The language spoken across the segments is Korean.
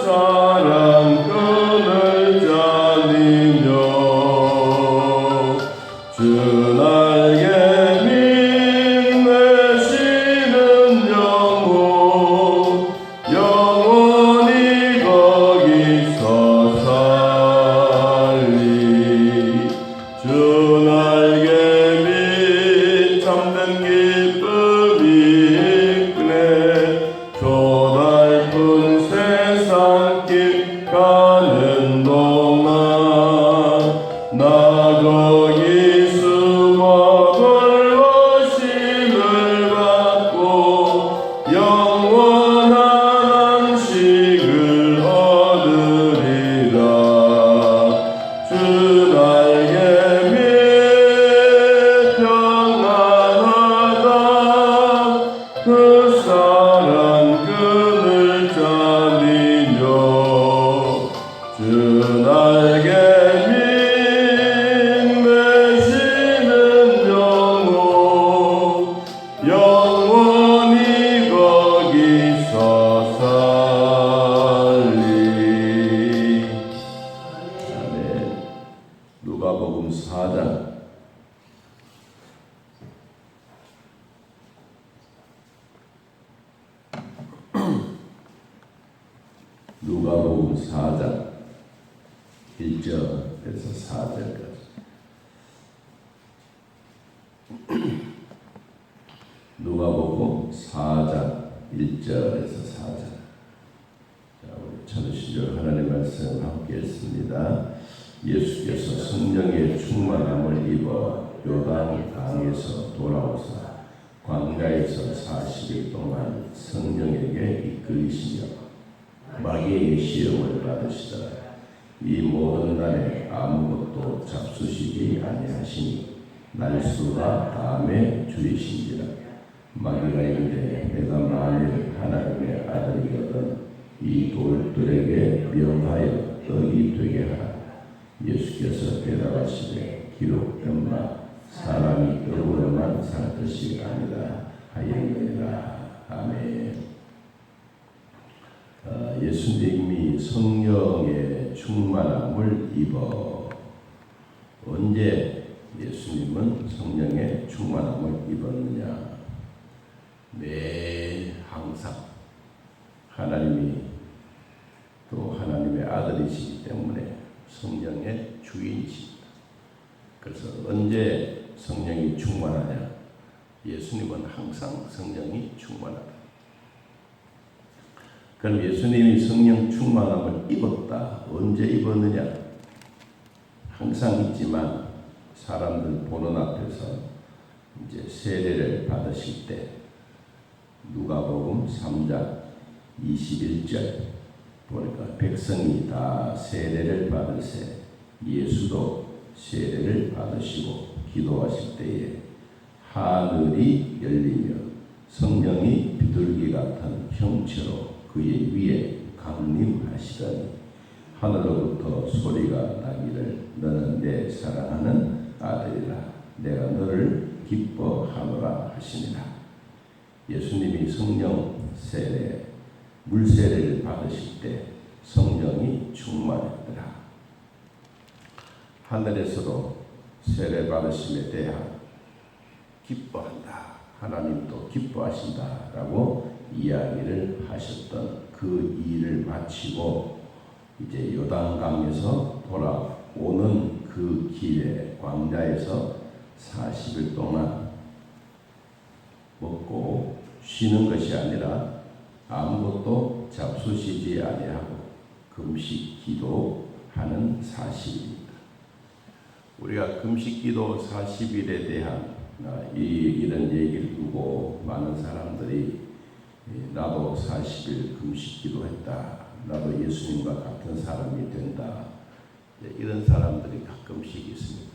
사랑꾼을 잘리며 주 날개 빛내시는 영혼 영원히 거기서 살리 주 날개 빛 참된 기쁨이 이끄네 조달픈 세상 길 가는 동안 나 거기 숨어 돌보심을 받고 영원한 안식을 얻으리라 주 날개 밑 평안하다 그 사랑꾼을 잘리며 주 날개 빛내시는 영혼 영원히 거기서 살리. 아멘. 누가복음 4장 누가복음 4장 1절에서 4절까지. 누가복음 4장 1절에서 4절. 자, 우리 찾으신 줄 하나님의 말씀 함께 했습니다. 예수께서 성령의 충만함을 입어 요단 강에서 돌아오사 광야에서 40일 동안 성령에게 이끌리시며 마귀의 시험을 받으시더라. 이 모든 날에 아무것도 잡수시지 아니하시니 날수가 다음에 주이신지라. 마귀가 이르되 내가 만일 하나님의 아들이거든 이 돌들에게 명하여 떡이 되게 하라. 예수께서 대답하시되 기록된 바 사람이 떡으로만 살 것이 아니라 하였느니라. 아멘. 예수님이 성령의 충만함을 입어. 언제 예수님은 성령의 충만함을 입었느냐? 매 항상 하나님이 또 하나님의 아들이시기 때문에 성령의 주인이십니다. 그래서 언제 성령이 충만하냐? 예수님은 항상 성령이 충만하다. 그럼 예수님이 성령 충만함을 입었다. 언제 입었느냐? 항상 있지만 사람들 보는 앞에서 이제 세례를 받으실 때 누가복음 3장 21절 보니까 백성이 다 세례를 받으세 예수도 세례를 받으시고 기도하실 때에 하늘이 열리며 성령이 비둘기 같은 형체로 그의 위에 강림하시더니 하늘로부터 소리가 나기를 너는 내 사랑하는 아들이라 내가 너를 기뻐하노라 하시니라. 예수님이 성령 세례 물세례를 받으실 때 성령이 충만했더라. 하늘에서도 세례 받으심에 대한 기뻐한다. 하나님도 기뻐하신다라고 이야기를 하셨던 그 일을 마치고 이제 요단강에서 돌아오는 그 길에 광야에서 40일 동안 먹고 쉬는 것이 아니라 아무것도 잡수시지 아니하고 금식 기도하는 40일입니다. 우리가 금식 기도 40일에 대한 이런 얘기를 두고 많은 사람들이 나도 40일 금식 기도했다. 나도 예수님과 같은 사람이 된다. 이런 사람들이 가끔씩 있습니다.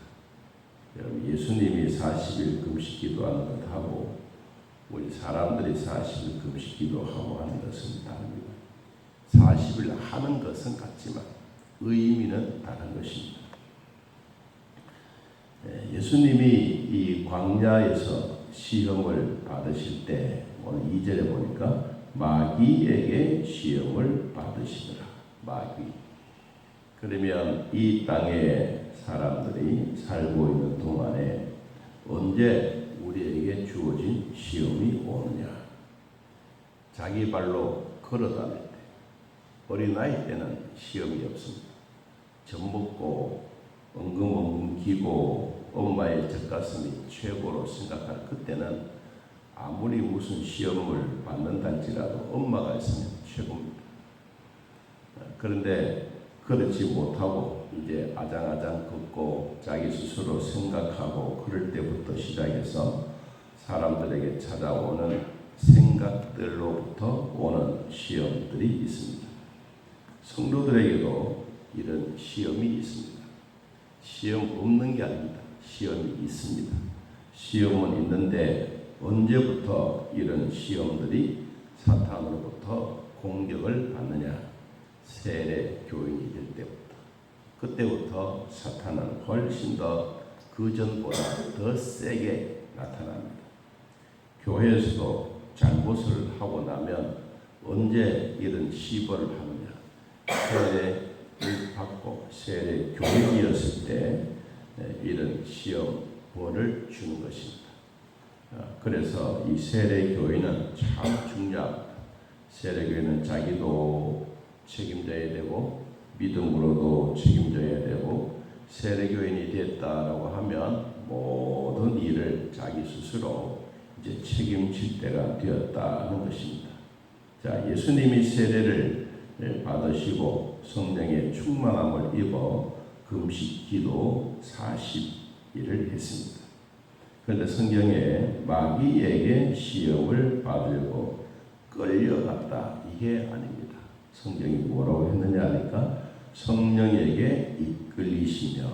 여러분, 예수님이 40일 금식 기도하는 것하고 우리 사람들이 40일 금식 기도하고 하는 것은 다릅니다. 40일 하는 것은 같지만 의미는 다른 것입니다. 예수님이 이 광야에서 시험을 받으실 때 오늘 2절에 보니까 마귀에게 시험을 받으시더라. 마귀. 그러면 이 땅에 사람들이 살고 있는 동안에 언제 우리에게 주어진 시험이 오느냐? 자기 발로 걸어다닐 때, 어린아이 때는 시험이 없습니다. 젖 먹고 엉금엉금 기고 엄마의 젖가슴이 최고로 생각할 그때는 아무리 무슨 시험을 받는다할지라도 엄마가 있으면 최고입니다. 그런데 그렇지 못하고 이제 아장아장 걷고 자기 스스로 생각하고 그럴 때부터 시작해서 사람들에게 찾아오는 생각들로부터 오는 시험들이 있습니다. 성도들에게도 이런 시험이 있습니다. 시험 없는 게 아닙니다. 시험이 있습니다. 시험은 있는데 언제부터 이런 시험들이 사탄으로부터 공격을 받느냐? 세례 교인이 될 때부터. 그때부터 사탄은 훨씬 더 그전보다 더 세게 나타납니다. 교회에서도 잘못을 하고 나면 언제 이런 시벌을 하느냐? 세례를 받고 세례 교인이었을 때 이런 시험벌을 주는 것입니다. 그래서 이 세례 교인은 참 중요합니다. 세례 교인은 자기도 책임져야 되고 믿음으로도 책임져야 되고 세례 교인이 됐다라고 하면 모든 일을 자기 스스로 이제 책임질 때가 되었다는 것입니다. 자, 예수님이 세례를 받으시고 성령의 충만함을 입어 금식 기도 40일을 했습니다. 그런데 성경에 마귀에게 시험을 받으려고 끌려갔다, 이게 아닙니다. 성경이 뭐라고 했느냐 하니까 성령에게 이끌리시며.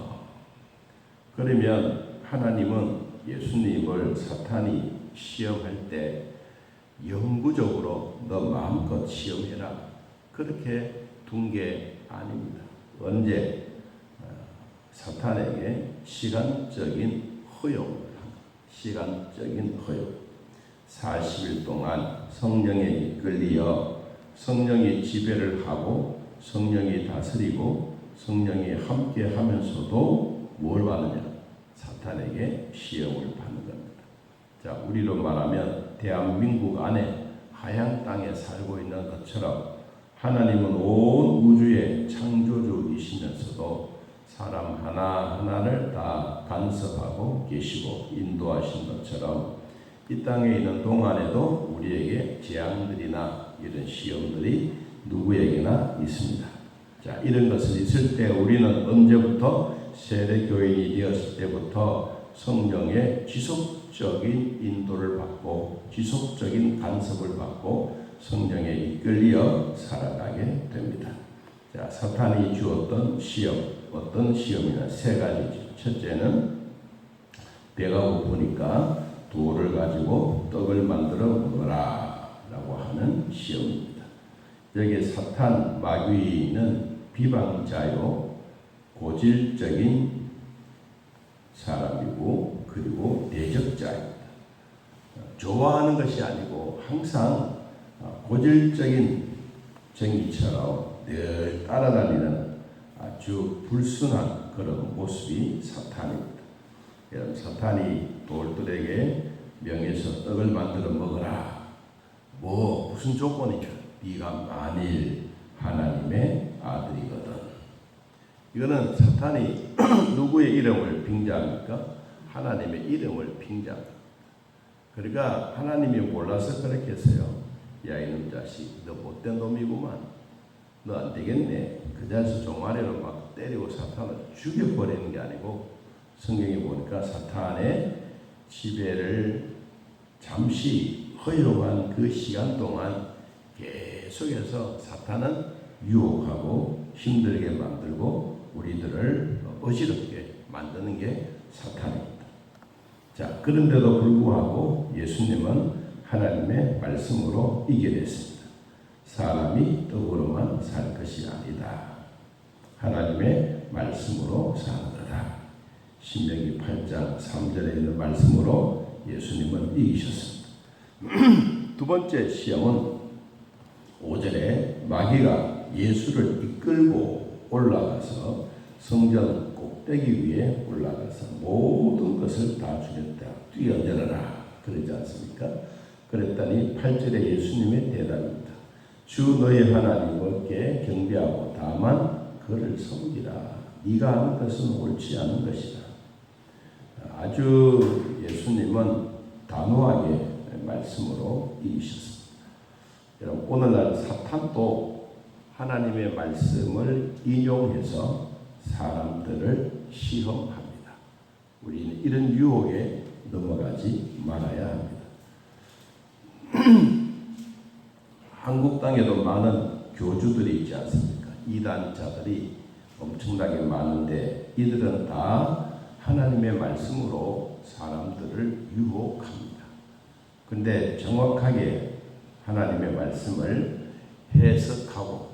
그러면 하나님은 예수님을 사탄이 시험할 때 영구적으로 너 마음껏 시험해라 그렇게 둔 게 아닙니다. 언제? 사탄에게 시간적인 허용을 합니다. 시간적인 허용. 40일 동안 성령에 이끌리어 성령이 지배를 하고 성령이 다스리고 성령이 함께 하면서도 뭘 받느냐? 사탄에게 시험을 받는 겁니다. 자, 우리로 말하면 대한민국 안에 하얀 땅에 살고 있는 것처럼 하나님은 온 우주의 창조주이시면서도 사람 하나하나를 다 간섭하고 계시고 인도하신 것처럼 이 땅에 있는 동안에도 우리에게 재앙들이나 이런 시험들이 누구에게나 있습니다. 자, 이런 것은 있을 때 우리는 언제부터 세례교인이 되었을 때부터 성령의 지속적인 인도를 받고 지속적인 간섭을 받고 성령에 이끌려 살아가게 됩니다. 자, 사탄이 주었던 시험, 어떤 시험이냐? 세 가지죠. 첫째는 배가 고프니까 돌을 가지고 떡을 만들어 먹어라 라고 하는 시험입니다. 여기 사탄 마귀는 비방자요 고질적인 사람이고 그리고 대적자입니다. 좋아하는 것이 아니고 항상 고질적인 정의처럼 늘 따라다니는 아주 불순한 그런 모습이 사탄입니다. 여러분, 사탄이 돌들에게 명해서 떡을 만들어 먹어라. 무슨 조건이냐? 네가 만일 하나님의 아들이거든. 이거는 사탄이 누구의 이름을 빙자합니까? 하나님의 이름을 빙자합니다. 그러니까 하나님이 몰라서 그렇게 했어요. 야, 이놈 자식, 너 못된 놈이구만. 너 안 되겠네. 그 자식 종아리로 막 때리고 사탄을 죽여버리는 게 아니고 성경에 보니까 사탄의 지배를 잠시 허용한 그 시간 동안 계속해서 사탄은 유혹하고 힘들게 만들고 우리들을 어지럽게 만드는 게 사탄입니다. 자, 그런데도 불구하고 예수님은 하나님의 말씀으로 이겨냈습니다. 사람이 떡으로만 살 것이 아니다. 하나님의 말씀으로 사는 거다. 신명기 8장 3절에 있는 말씀으로 예수님은 이기셨습니다. 두 번째 시험은 5절에 마귀가 예수를 이끌고 올라가서 성전 꼭대기 위에 올라가서 모든 것을 다 주겠다. 뛰어내려라. 그러지 않습니까? 그랬더니 8절에 예수님의 대답입니다. 주 너의 하나님께 경배하고 다만 그를 섬기라. 네가 하는 것은 옳지 않은 것이다. 아주 예수님은 단호하게 말씀으로 이기셨습니다. 여러분, 오늘날 사탄도 하나님의 말씀을 인용해서 사람들을 시험합니다. 우리는 이런 유혹에 넘어가지 말아야 합니다. 한국 땅에도 많은 교주들이 있지 않습니까? 이단자들이 엄청나게 많은데 이들은 다 하나님의 말씀으로 사람들을 유혹합니다. 근데 정확하게 하나님의 말씀을 해석하고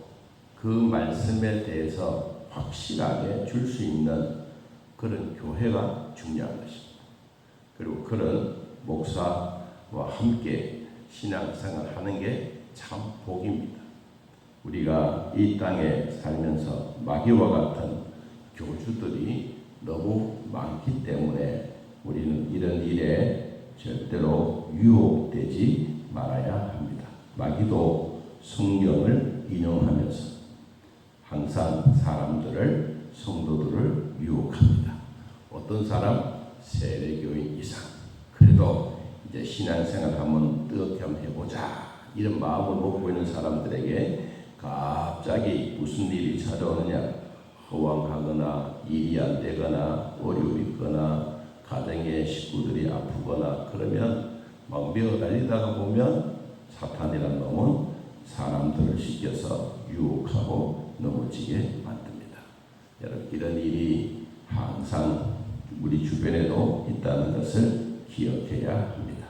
그 말씀에 대해서 확실하게 줄 수 있는 그런 교회가 중요한 것입니다. 그리고 그런 목사와 함께 신앙생활 하는 게 참 복입니다. 우리가 이 땅에 살면서 마귀와 같은 교주들이 너무 많기 때문에 우리는 이런 일에 절대로 유혹되지 말아야 합니다. 마귀도 성경을 인용하면서 항상 사람들을, 성도들을 유혹합니다. 어떤 사람? 세례교인 이상. 그래도 이제 신앙생활 한번 뜨겁게 한번 해보자. 이런 마음을 먹고 있는 사람들에게 갑자기 무슨 일이 찾아오느냐? 허황하거나 일이 안 되거나 어려움이 있거나 가정의 식구들이 아프거나 그러면 막 매어달리다가 보면 사탄이라는 놈은 사람들을 시켜서 유혹하고 넘어지게 만듭니다. 여러분, 이런 일이 항상 우리 주변에도 있다는 것을 기억해야 합니다.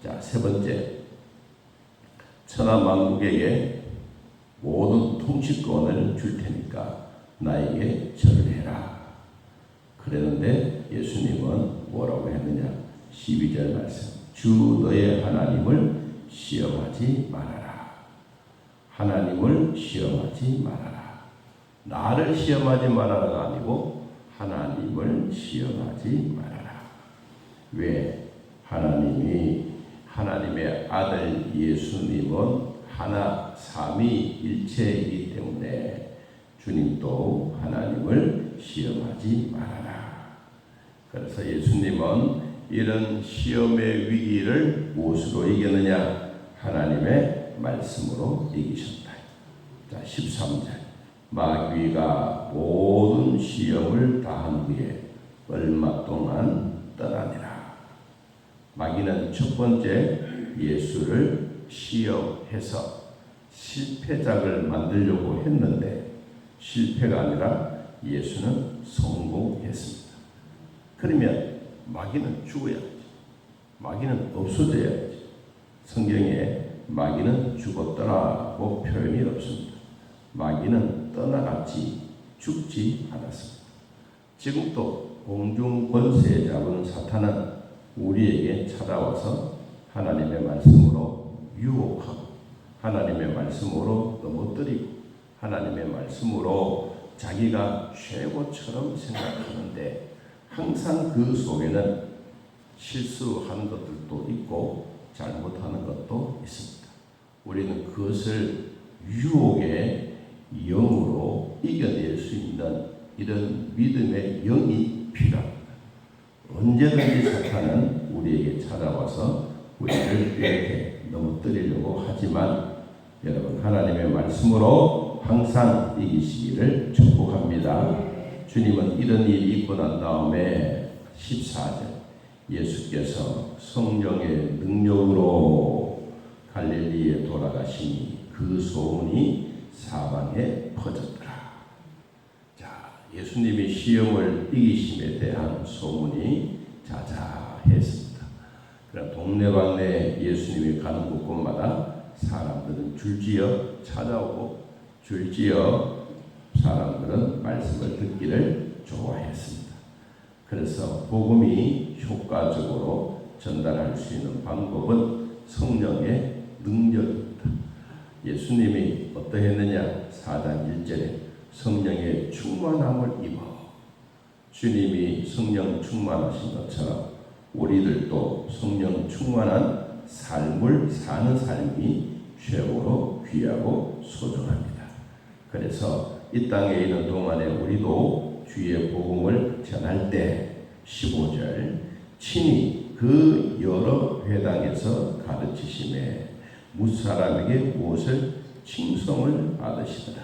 자, 세 번째, 천하만국에게 모든 통치권을 줄 테니까 나에게 절을 해라. 그랬는데 예수님은 뭐라고 했느냐? 12절 말씀. 주 너의 하나님을 시험하지 말아라. 하나님을 시험하지 말아라. 나를 시험하지 말아라가 아니고 하나님을 시험하지 말아라. 왜? 하나님의 아들 예수님은 하나 삼위일체이기 때문에 주님도 하나님을 시험하지 말아라. 그래서 예수님은 이런 시험의 위기를 무엇으로 이겼느냐? 하나님의 말씀으로 이기셨다. 자, 13절. 마귀가 모든 시험을 다한 후에 얼마 동안 떠나니라. 마귀는 첫 번째 예수를 시험해서 실패작을 만들려고 했는데 실패가 아니라 예수는 성공했습니다. 그러면 마귀는 죽어야지. 마귀는 없어져야지. 성경에 마귀는 죽었더라고 표현이 없습니다. 마귀는 떠나갔지 죽지 않았습니다. 지금도 공중 권세 잡은 사탄은 우리에게 찾아와서 하나님의 말씀으로 유혹하고 하나님의 말씀으로 넘어뜨리고 하나님의 말씀으로 자기가 최고처럼 생각하는데 항상 그 속에는 실수하는 것들도 있고 잘못하는 것도 있습니다. 우리는 그것을 유혹의 영으로 이겨낼 수 있는 이런 믿음의 영이 필요합니다. 언제든지 사탄은 우리에게 찾아와서 우리를 이렇게 넘어뜨리려고 하지만 여러분, 하나님의 말씀으로 항상 이기시기를 축복합니다. 주님은 이런 일이 있고 난 다음에 14절 예수께서 성령의 능력으로 갈릴리에 돌아가시니 그 소문이 사방에 퍼졌더라. 자, 예수님이 시험을 이기심에 대한 소문이 자자했습니다. 그럼 동네방네 예수님이 가는 곳곳마다 사람들은 줄지어 찾아오고 줄지어 사람들은 말씀을 듣기를 좋아했습니다. 그래서 복음이 효과적으로 전달할 수 있는 방법은 성령의 능력입니다. 예수님이 어떠했느냐? 4장 1절에 성령의 충만함을 입어. 주님이 성령 충만하신 것처럼 우리들도 성령 충만한 삶을 사는 삶이 최고로 귀하고 소중합니다. 그래서 이 땅에 있는 동안에 우리도 주의 복음을 전할 때 15절 친히 그 여러 회당에서 가르치심에 무사람에게 무엇을 칭송을 받으시더라.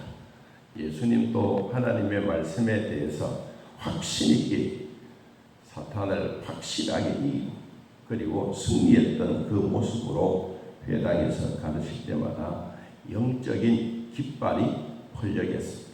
예수님도 하나님의 말씀에 대해서 확신 있게 사탄을 확실하게 이기고 그리고 승리했던 그 모습으로 회당에서 가르칠 때마다 영적인 깃발이 펄려겠습니다.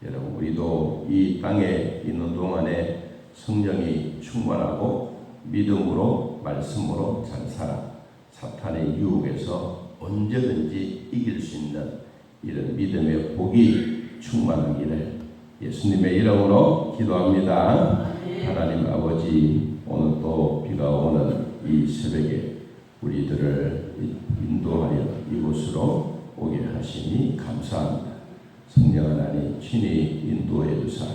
여러분, 우리도 이 땅에 있는 동안에 성령이 충만하고 믿음으로 말씀으로 잘 살아 사탄의 유혹에서 언제든지 이길 수 있는 이런 믿음의 복이 충만하기를 예수님의 이름으로 기도합니다. 하나님 아버지, 오늘 또 비가 오는 이 새벽에 우리들을 인도하여 이곳으로 오게 하시니 감사합니다. 성령 하나님 친히 인도해 주사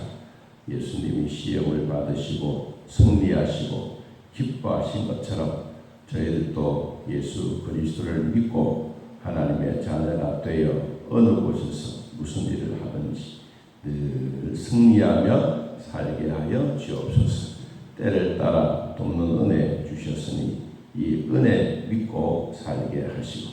예수님이 시험을 받으시고 승리하시고 기뻐하신 것처럼 저희들도 예수 그리스도를 믿고 하나님의 자녀가 되어 어느 곳에서 무슨 일을 하든지 늘 승리하며 살게 하여 주옵소서. 때를 따라 돕는 은혜 주셨으니 이 은혜 믿고 살게 하시고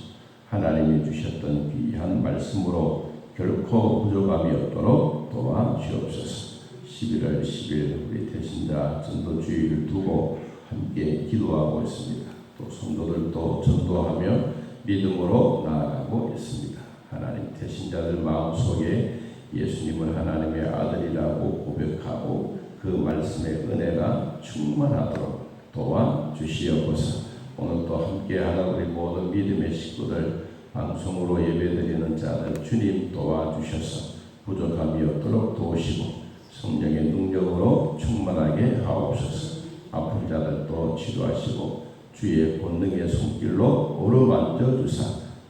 하나님이 주셨던 귀한 말씀으로 결코 부족함이 없도록 도와주옵소서. 11월 10일 우리 태신자 전도주의를 두고 함께 기도하고 있습니다. 또 성도들도 전도하며 믿음으로 나아가고 있습니다. 하나님 태신자들 마음속에 예수님을 하나님의 아들이라고 고백하고 그 말씀의 은혜가 충만하도록 도와주시옵소서. 오늘도 함께하는 우리 모든 믿음의 식구들 방송으로 예배드리는 자들 주님 도와주셔서 부족함이 없도록 도우시고 성령의 능력으로 충만하게 하옵소서. 아픈 자들도 치료하시고 주의 본능의 손길로 어루만져 주사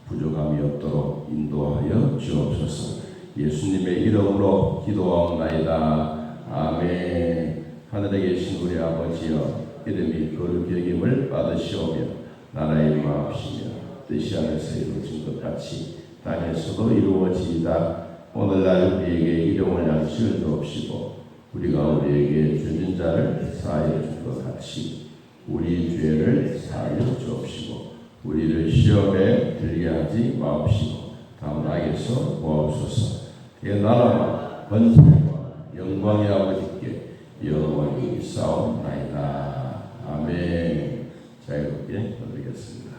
부족함이 없도록 인도하여 주옵소서. 예수님의 이름으로 기도하옵나이다. 아멘. 하늘에 계신 우리 아버지여, 이름이 거룩히 여김을 받으시오며 나라의 임하옵시며 뜻이 하늘에서 이루어진 것 같이 땅에서도 이루어지이다. 오늘날 우리에게 일용할 양식을 주옵시고 우리가 우리에게 주는 자를 사하여 준 것 같이 우리 죄를 사하여 주옵시고 우리를 시험에 들게 하지 마옵시고 다음 악에서 구하옵소서. 의 나라와 권세와 영광의 아버지께 영원히 싸움나이다. 아멘. 자유롭게 올리겠습니다.